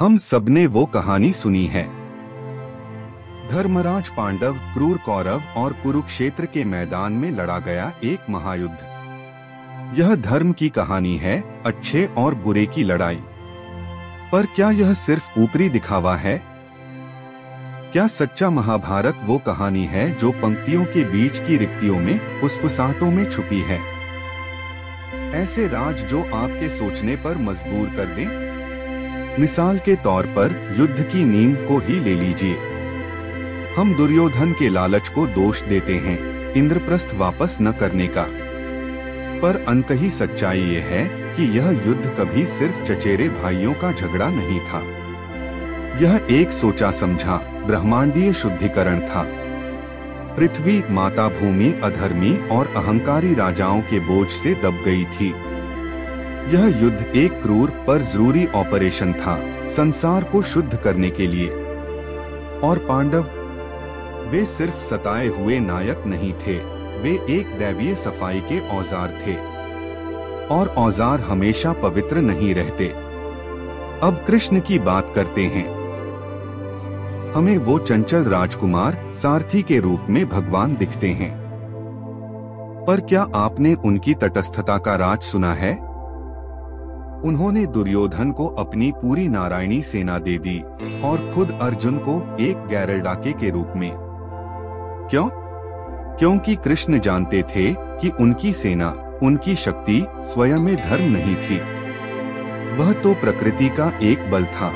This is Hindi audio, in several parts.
हम सबने वो कहानी सुनी है। धर्मराज पांडव, क्रूर कौरव और कुरुक्षेत्र के मैदान में लड़ा गया एक महायुद्ध। यह धर्म की कहानी है, अच्छे और बुरे की लड़ाई। पर क्या यह सिर्फ ऊपरी दिखावा है? क्या सच्चा महाभारत वो कहानी है जो पंक्तियों के बीच की रिक्तियों में, फुसफुसाहटों में छुपी है? ऐसे राज जो आपके सोचने पर मजबूर कर दें। मिसाल के तौर पर युद्ध की नींद को ही ले लीजिए। हम दुर्योधन के लालच को दोष देते हैं, इंद्रप्रस्थ वापस न करने का। पर अनकही सच्चाई ये है कि यह युद्ध कभी सिर्फ चचेरे भाइयों का झगड़ा नहीं था। यह एक सोचा समझा ब्रह्मांडीय शुद्धिकरण था। पृथ्वी माता भूमि अधर्मी और अहंकारी राजाओं के बोझ से दब गई थी। यह युद्ध एक क्रूर पर जरूरी ऑपरेशन था, संसार को शुद्ध करने के लिए। और पांडव, वे सिर्फ सताए हुए नायक नहीं थे, वे एक दैवीय सफाई के औजार थे। और औजार हमेशा पवित्र नहीं रहते। अब कृष्ण की बात करते हैं। हमें वो चंचल राजकुमार सारथी के रूप में भगवान दिखते हैं। पर क्या आपने उनकी तटस्थता का राज सुना है? उन्होंने दुर्योधन को अपनी पूरी नारायणी सेना दे दी और खुद अर्जुन को एक गैरल डाके के रूप में। क्यों? क्योंकि कृष्ण जानते थे कि उनकी सेना, उनकी शक्ति स्वयं में धर्म नहीं थी। वह तो प्रकृति का एक बल था।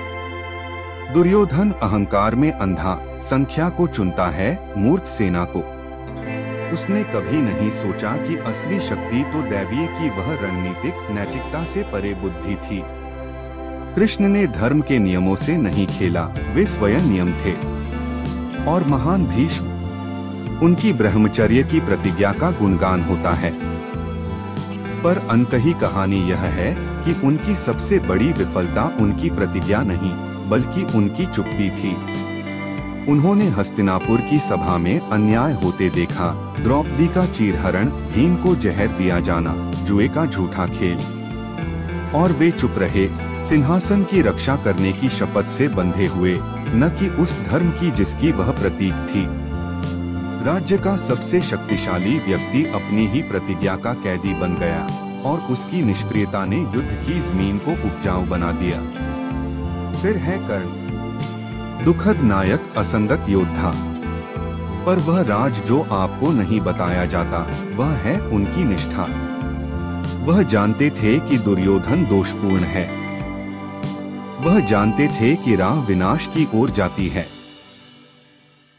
दुर्योधन अहंकार में अंधा, संख्या को चुनता है, मूर्ख सेना को। उसने कभी नहीं सोचा कि असली शक्ति तो दैवीय की वह रणनीतिक नैतिकता से परे बुद्धि थी। कृष्ण ने धर्म के नियमों से नहीं खेला, वे स्वयं नियम थे। और महान भीष्म, उनकी ब्रह्मचर्य की प्रतिज्ञा का गुणगान होता है। पर अनकही कहानी यह है कि उनकी सबसे बड़ी विफलता उनकी प्रतिज्ञा नहीं, बल्कि उनकी चुप्पी थी। उन्होंने हस्तिनापुर की सभा में अन्याय होते देखा, द्रौपदी का चीरहरण, भीम को जहर दिया जाना, जुए का झूठा खेल। और वे चुप रहे, सिंहासन की रक्षा करने की शपथ से बंधे हुए, न कि उस धर्म की जिसकी वह प्रतीक थी। राज्य का सबसे शक्तिशाली व्यक्ति अपनी ही प्रतिज्ञा का कैदी बन गया और उसकी निष्क्रियता ने युद्ध की जमीन को उपजाऊ बना दिया। फिर है कर्ण, दुखद नायक, असंगत योद्धा। पर वह राज जो आपको नहीं बताया जाता, वह है उनकी निष्ठा। वह जानते थे कि दुर्योधन दोषपूर्ण है। वह जानते थे कि राह विनाश की ओर जाती है।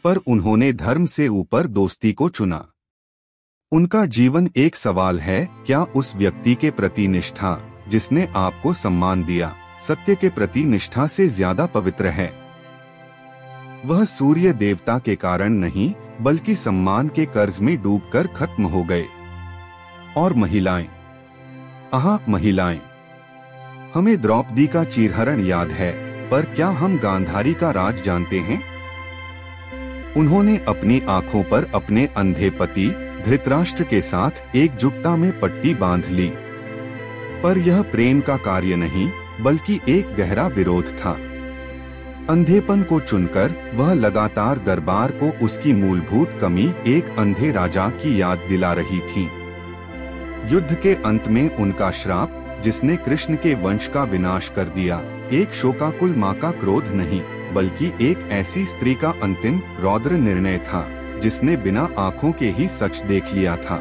पर उन्होंने धर्म से ऊपर दोस्ती को चुना। उनका जीवन एक सवाल है, क्या उस व्यक्ति के प्रति निष्ठा, जिसने आपको सम्मान दिया, सत्य के प्रति निष्ठा से ज्यादा पवित्र है? वह सूर्य देवता के कारण नहीं, बल्कि सम्मान के कर्ज में डूबकर खत्म हो गए। और महिलाएं, महिलाएं, हमें द्रौपदी का चीरहरण याद है, पर क्या हम गांधारी का राज जानते हैं? उन्होंने अपनी आंखों पर अपने अंधे पति धृतराष्ट्र के साथ एकजुटता में पट्टी बांध ली। पर यह प्रेम का कार्य नहीं, बल्कि एक गहरा विरोध था। अंधेपन को चुनकर वह लगातार दरबार को उसकी मूलभूत कमी, एक अंधे राजा की याद दिला रही थी। युद्ध के अंत में उनका श्राप, जिसने कृष्ण के वंश का विनाश कर दिया, एक शोकाकुल माँ का क्रोध नहीं, बल्कि एक ऐसी स्त्री का अंतिम रौद्र निर्णय था, जिसने बिना आंखों के ही सच देख लिया था।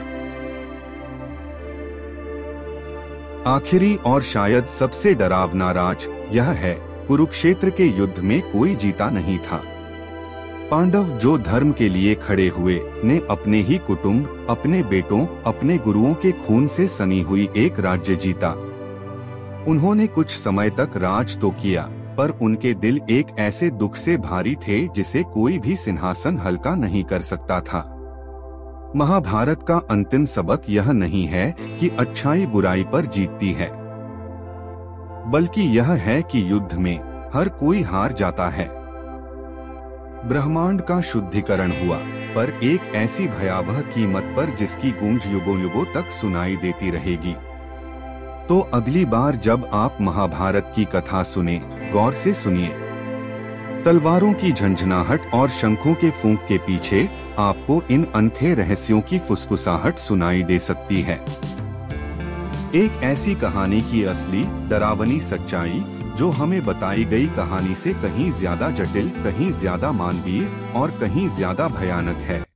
आखिरी और शायद सबसे डरावना राज यह है, कुरुक्षेत्र के युद्ध में कोई जीता नहीं था। पांडव जो धर्म के लिए खड़े हुए, ने अपने ही कुटुंब, अपने बेटों, अपने गुरुओं के खून से सनी हुई एक राज्य जीता। उन्होंने कुछ समय तक राज तो किया, पर उनके दिल एक ऐसे दुख से भारी थे जिसे कोई भी सिंहासन हल्का नहीं कर सकता था। महाभारत का अंतिम सबक यह नहीं है कि अच्छाई बुराई पर जीतती है, बल्कि यह है कि युद्ध में हर कोई हार जाता है। ब्रह्मांड का शुद्धिकरण हुआ, पर एक ऐसी भयावह कीमत पर जिसकी गूंज युगों युगों तक सुनाई देती रहेगी। तो अगली बार जब आप महाभारत की कथा सुने, गौर से सुनिए। तलवारों की झंझनाहट और शंखों के फूंक के पीछे आपको इन अनखे रहस्यों की फुसफुसाहट सुनाई दे सकती है। एक ऐसी कहानी की असली डरावनी सच्चाई जो हमें बताई गई कहानी से कहीं ज्यादा जटिल, कहीं ज्यादा मानवीय और कहीं ज्यादा भयानक है।